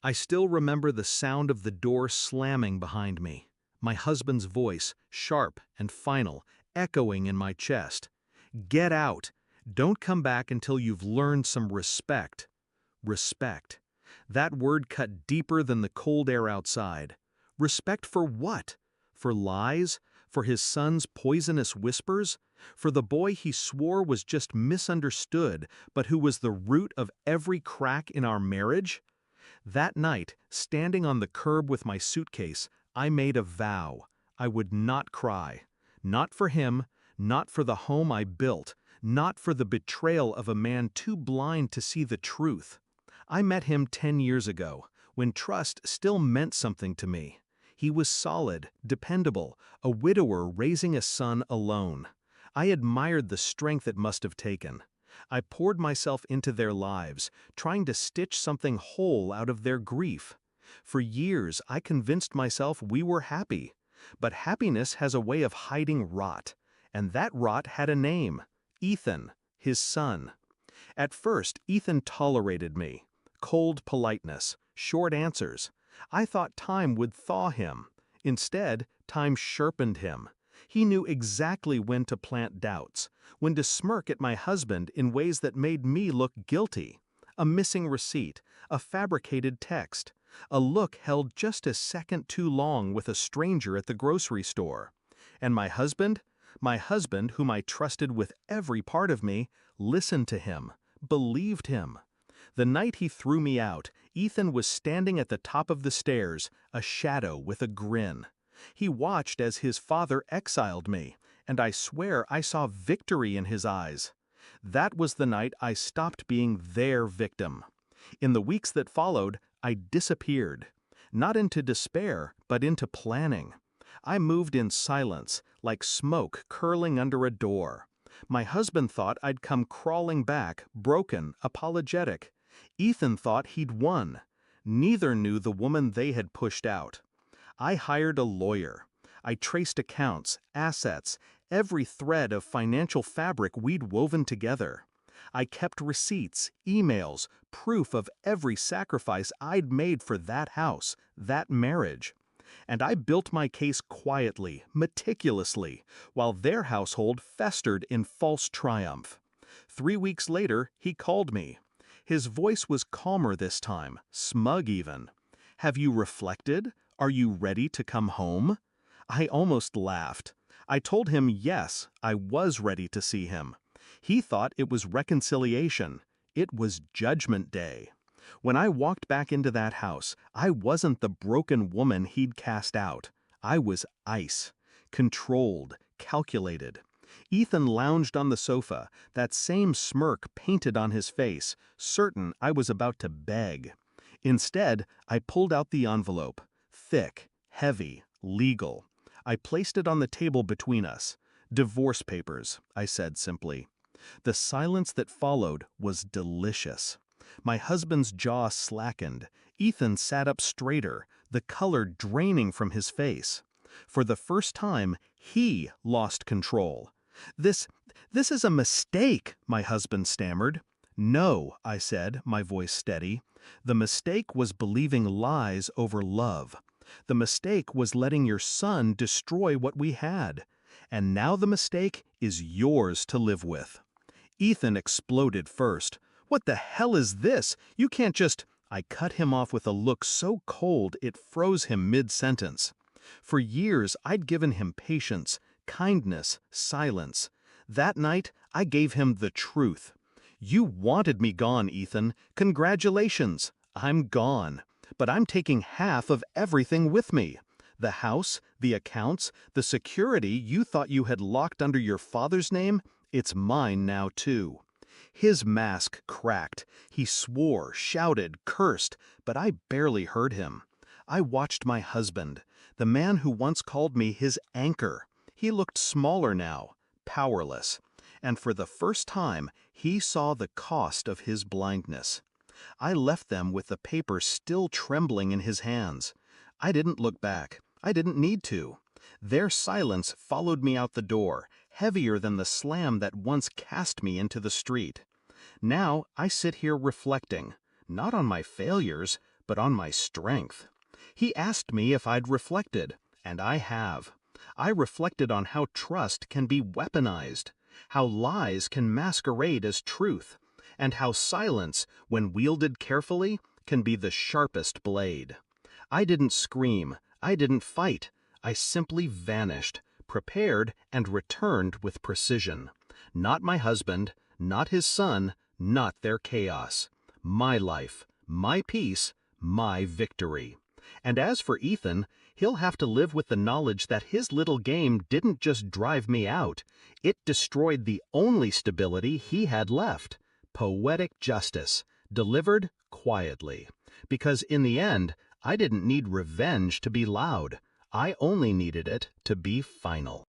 I still remember the sound of the door slamming behind me, my husband's voice, sharp and final, echoing in my chest. Get out! Don't come back until you've learned some respect. Respect. That word cut deeper than the cold air outside. Respect for what? For lies? For his son's poisonous whispers? For the boy he swore was just misunderstood, but who was the root of every crack in our marriage? That night, standing on the curb with my suitcase, I made a vow. I would not cry. Not for him, not for the home I built, not for the betrayal of a man too blind to see the truth. I met him 10 years ago, when trust still meant something to me. He was solid, dependable, a widower raising a son alone. I admired the strength it must have taken. I poured myself into their lives, trying to stitch something whole out of their grief. For years, I convinced myself we were happy. But happiness has a way of hiding rot, and that rot had a name: Ethan, his son. At first, Ethan tolerated me. Cold politeness, short answers. I thought time would thaw him. Instead, time sharpened him. He knew exactly when to plant doubts, when to smirk at my husband in ways that made me look guilty. A missing receipt, a fabricated text, a look held just a second too long with a stranger at the grocery store. And my husband, whom I trusted with every part of me, listened to him, believed him. The night he threw me out, Ethan was standing at the top of the stairs, a shadow with a grin. He watched as his father exiled me, and I swear I saw victory in his eyes. That was the night I stopped being their victim. In the weeks that followed, I disappeared. Not into despair, but into planning. I moved in silence, like smoke curling under a door. My husband thought I'd come crawling back, broken, apologetic. Ethan thought he'd won. Neither knew the woman they had pushed out. I hired a lawyer. I traced accounts, assets, every thread of financial fabric we'd woven together. I kept receipts, emails, proof of every sacrifice I'd made for that house, that marriage. And I built my case quietly, meticulously, while their household festered in false triumph. 3 weeks later, he called me. His voice was calmer this time, smug even. "Have you reflected? Are you ready to come home?" I almost laughed. I told him yes, I was ready to see him. He thought it was reconciliation. It was Judgment Day. When I walked back into that house, I wasn't the broken woman he'd cast out. I was ice. Controlled, calculated. Ethan lounged on the sofa, that same smirk painted on his face, certain I was about to beg. Instead, I pulled out the envelope. Thick, heavy, legal. I placed it on the table between us. "Divorce papers," I said simply. The silence that followed was delicious. My husband's jaw slackened. Ethan sat up straighter, the color draining from his face. For the first time, he lost control. This is a mistake," my husband stammered. "No," I said, my voice steady. "The mistake was believing lies over love. The mistake was letting your son destroy what we had. And now the mistake is yours to live with." Ethan exploded first. "What the hell is this? You can't just—" I cut him off with a look so cold it froze him mid-sentence. For years, I'd given him patience, kindness, silence. That night, I gave him the truth. "You wanted me gone, Ethan. Congratulations. I'm gone. But I'm taking half of everything with me. The house, the accounts, the security you thought you had locked under your father's name, it's mine now too." His mask cracked. He swore, shouted, cursed, but I barely heard him. I watched my husband, the man who once called me his anchor. He looked smaller now, powerless. And for the first time, he saw the cost of his blindness. I left them with the paper still trembling in his hands. I didn't look back. I didn't need to. Their silence followed me out the door, heavier than the slam that once cast me into the street. Now I sit here reflecting, not on my failures, but on my strength. He asked me if I'd reflected, and I have. I reflected on how trust can be weaponized, how lies can masquerade as truth, and how silence, when wielded carefully, can be the sharpest blade. I didn't scream, I didn't fight, I simply vanished, prepared and returned with precision. Not my husband, not his son, not their chaos. My life, my peace, my victory. And as for Ethan, he'll have to live with the knowledge that his little game didn't just drive me out, it destroyed the only stability he had left. Poetic justice, delivered quietly. Because in the end, I didn't need revenge to be loud. I only needed it to be final.